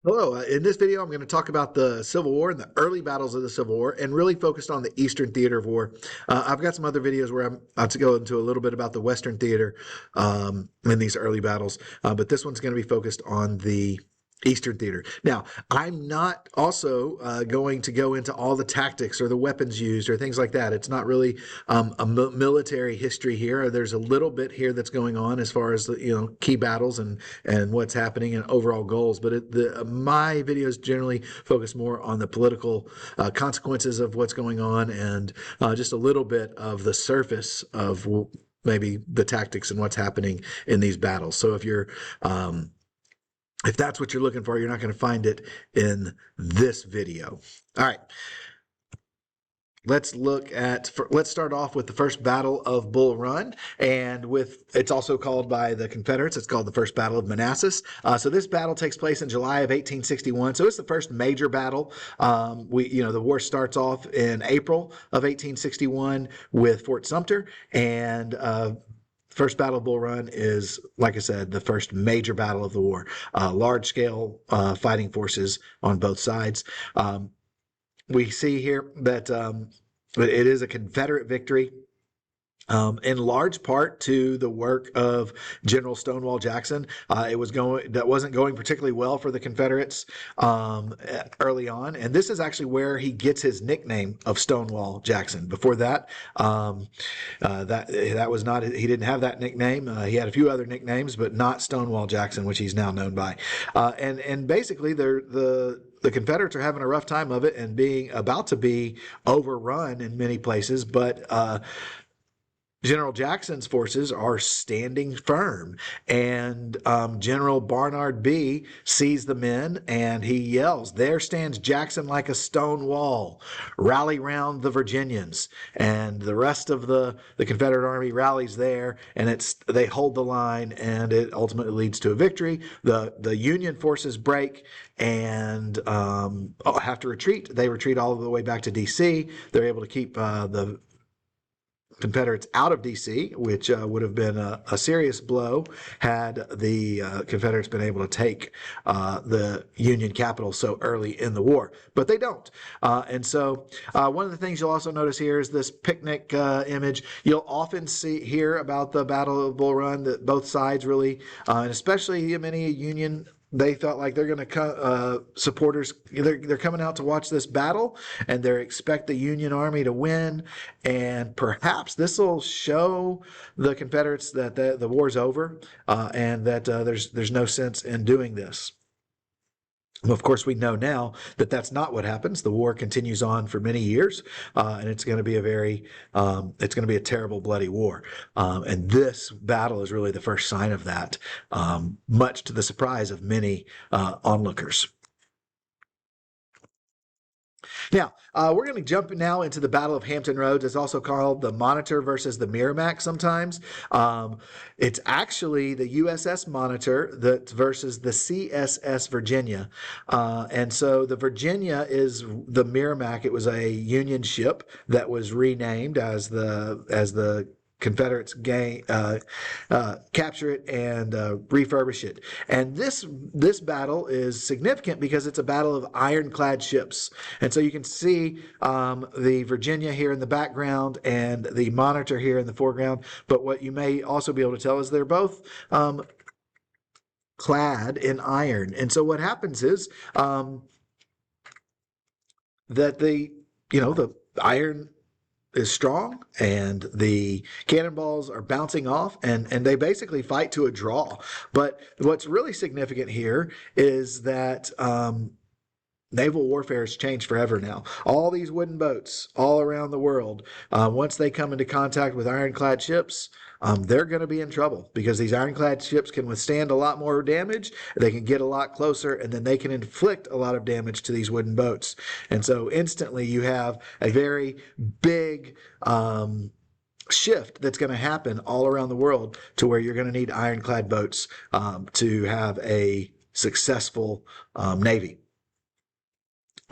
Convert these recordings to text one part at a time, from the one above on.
Hello, in this video I'm going to talk about the Civil War and the early battles of the Civil War and really focused on the Eastern Theater of War. I've got some other videos where I'm about to go into a little bit about the Western Theater in these early battles, but this one's going to be focused on the Eastern Theater. Now, I'm not also going to go into all the tactics or the weapons used or things like that. It's not really a military history here. There's a little bit here that's going on as far as key battles and what's happening and overall goals. But my videos generally focus more on the political consequences of what's going on and just a little bit of the surface of maybe the tactics and what's happening in these battles. So if that's what you're looking for, you're not going to find it in this video. All right. Let's start off with the first battle of Bull Run, and it's also called by the Confederates. It's called the First Battle of Manassas. So this battle takes place in July of 1861. So it's the first major battle. The war starts off in April of 1861 with Fort Sumter, and First Battle of Bull Run is, like I said, the first major battle of the war. Large scale fighting forces on both sides. We see here that it is a Confederate victory. In large part to the work of General Stonewall Jackson. That wasn't going particularly well for the Confederates early on, and this is actually where he gets his nickname of Stonewall Jackson. Before that, that was not, he didn't have that nickname. He had a few other nicknames, but not Stonewall Jackson, which he's now known by. And basically, the Confederates are having a rough time of it and being about to be overrun in many places, but General Jackson's forces are standing firm, and General Barnard B sees the men and he yells, "There stands Jackson like a stone wall. Rally round the Virginians." And the rest of the Confederate Army rallies there, and they hold the line, and it ultimately leads to a victory. The Union forces break and have to retreat. They retreat all the way back to D.C. They're able to keep the Confederates out of D.C., which would have been a serious blow had the Confederates been able to take the Union capital so early in the war. But they don't. And so one of the things you'll also notice here is this picnic image. You'll often hear about the Battle of Bull Run, that both sides really, and especially many Union, they felt like they're going to supporters, they're coming out to watch this battle, and they expect the Union Army to win, and perhaps this will show the Confederates that the war's over, and that there's no sense in doing this. Of course, we know now that that's not what happens. The war continues on for many years, and it's going to be a terrible, bloody war. And this battle is really the first sign of that, much to the surprise of many onlookers. Now, we're going to jump now into the Battle of Hampton Roads. It's also called the Monitor versus the Merrimack sometimes. It's actually the USS Monitor versus the CSS Virginia. And so the Virginia is the Merrimack. It was a Union ship that was renamed as the Confederates capture it and refurbish it. And this battle is significant because it's a battle of ironclad ships. And so you can see the Virginia here in the background and the Monitor here in the foreground. But what you may also be able to tell is they're both clad in iron. And so what happens is that the iron is strong and the cannonballs are bouncing off, and they basically fight to a draw. But what's really significant here is that naval warfare has changed forever now. All these wooden boats all around the world, once they come into contact with ironclad ships, they're going to be in trouble because these ironclad ships can withstand a lot more damage. They can get a lot closer, and then they can inflict a lot of damage to these wooden boats. And so instantly you have a very big shift that's going to happen all around the world to where you're going to need ironclad boats to have a successful navy.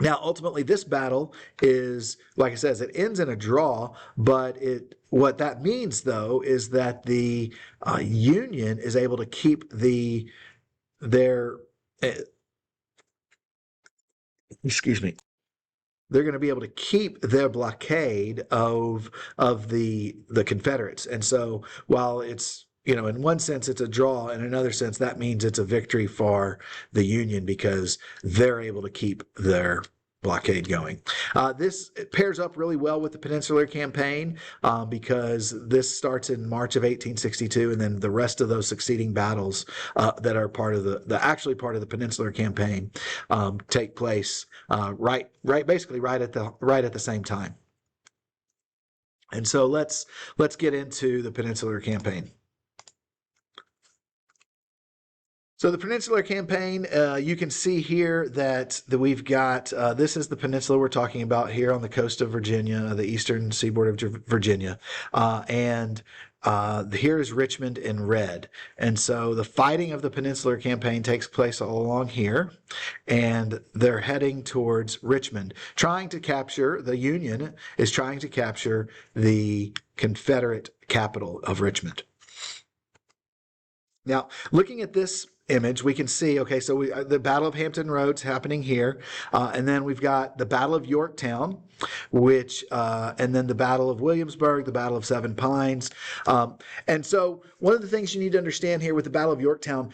Now, ultimately, this battle is, like I said, it ends in a draw, but what that means, though, is that the Union is able to keep their excuse me, they're going to be able to keep their blockade of the Confederates. And so while it's, in one sense it's a draw, in another sense that means it's a victory for the Union because they're able to keep their blockade going. This pairs up really well with the Peninsular Campaign because this starts in March of 1862, and then the rest of those succeeding battles that are part of the actually part of the Peninsular Campaign take place basically right at the same time. And so let's get into the Peninsular Campaign. So the Peninsular Campaign, you can see here that we've got, this is the peninsula we're talking about here on the coast of Virginia, the eastern seaboard of Virginia. And here is Richmond in red. And so the fighting of the Peninsular Campaign takes place all along here. And they're heading towards Richmond, the Union is trying to capture the Confederate capital of Richmond. Now, looking at this image, we can see, okay, so the Battle of Hampton Roads happening here, and then we've got the Battle of Yorktown, and then the Battle of Williamsburg, the Battle of Seven Pines. And so one of the things you need to understand here with the Battle of Yorktown,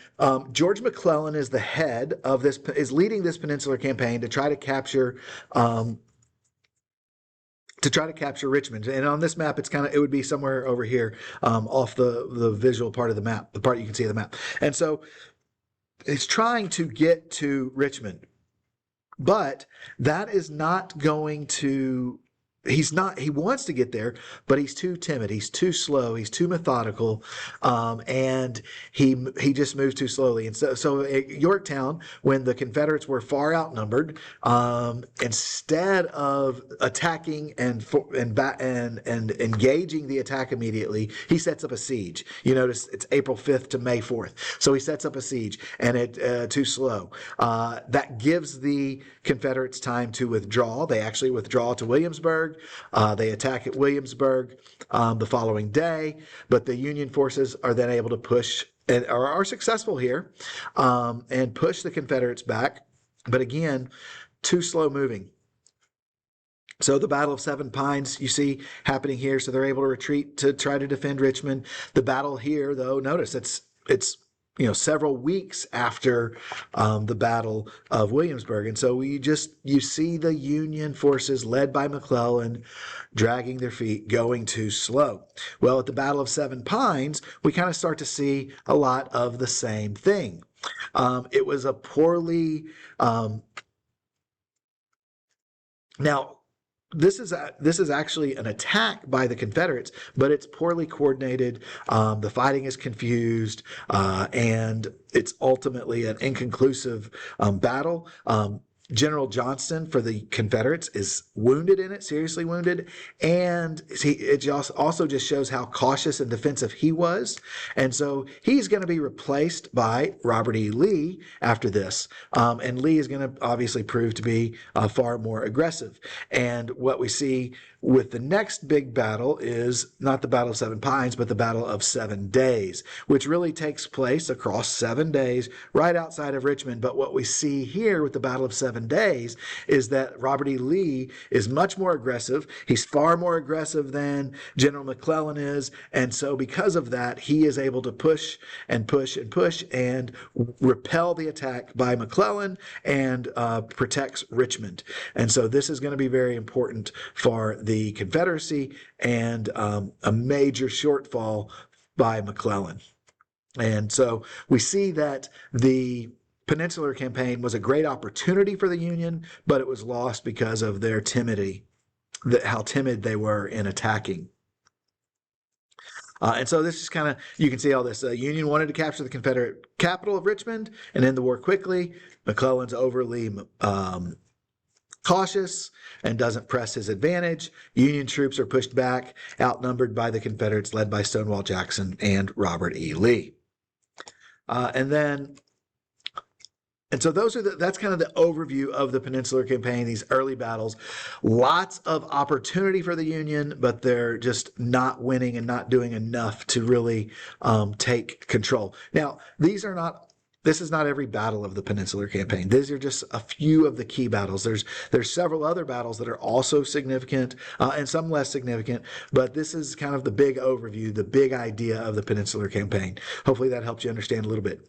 George McClellan is the head of this, is leading this Peninsular Campaign to try to capture Richmond. And on this map, it would be somewhere over here off the visual part of the map, the part you can see of the map. And so it's trying to get to Richmond, but that is not going to, he wants to get there, but he's too timid. He's too slow. He's too methodical. And he just moves too slowly. And so at Yorktown, when the Confederates were far outnumbered, instead of attacking and engaging the attack immediately, he sets up a siege. You notice it's April 5th to May 4th. So he sets up a siege, and it too slow. That gives the Confederates time to withdraw. They actually withdraw to Williamsburg. They attack at Williamsburg the following day, but the Union forces are then able to push and are successful here and push the Confederates back, but again, too slow moving. So the Battle of Seven Pines, you see happening here, so they're able to retreat to try to defend Richmond. The battle here, though, notice it's several weeks after the Battle of Williamsburg. And so you see the Union forces led by McClellan dragging their feet, going too slow. Well, at the Battle of Seven Pines, we kind of start to see a lot of the same thing. It was a poorly, now, this is actually an attack by the Confederates, but it's poorly coordinated. The fighting is confused, and it's ultimately an inconclusive battle. General Johnston for the Confederates is wounded in it, seriously wounded, and it also just shows how cautious and defensive he was. And so he's going to be replaced by Robert E. Lee after this. And Lee is going to obviously prove to be far more aggressive. And what we see with the next big battle is not the Battle of Seven Pines, but the Battle of 7 Days, which really takes place across 7 days right outside of Richmond. But what we see here with the Battle of 7 Days is that Robert E. Lee is much more aggressive. He's far more aggressive than General McClellan is. And so because of that, he is able to push and push and push and repel the attack by McClellan and protects Richmond. And so this is going to be very important for the Confederacy and a major shortfall by McClellan. And so we see that the Peninsular Campaign was a great opportunity for the Union, but it was lost because of their timidity, how timid they were in attacking. And so this is kind of, you can see all this. The Union wanted to capture the Confederate capital of Richmond and end the war quickly. McClellan's overly cautious and doesn't press his advantage. Union troops are pushed back, outnumbered by the Confederates led by Stonewall Jackson and Robert E. Lee. And so that's kind of the overview of the Peninsular Campaign, these early battles. Lots of opportunity for the Union, but they're just not winning and not doing enough to really take control. Now, these are not this is not every battle of the Peninsular Campaign. These are just a few of the key battles. There's several other battles that are also significant and some less significant, but this is kind of the big overview, the big idea of the Peninsular Campaign. Hopefully that helps you understand a little bit.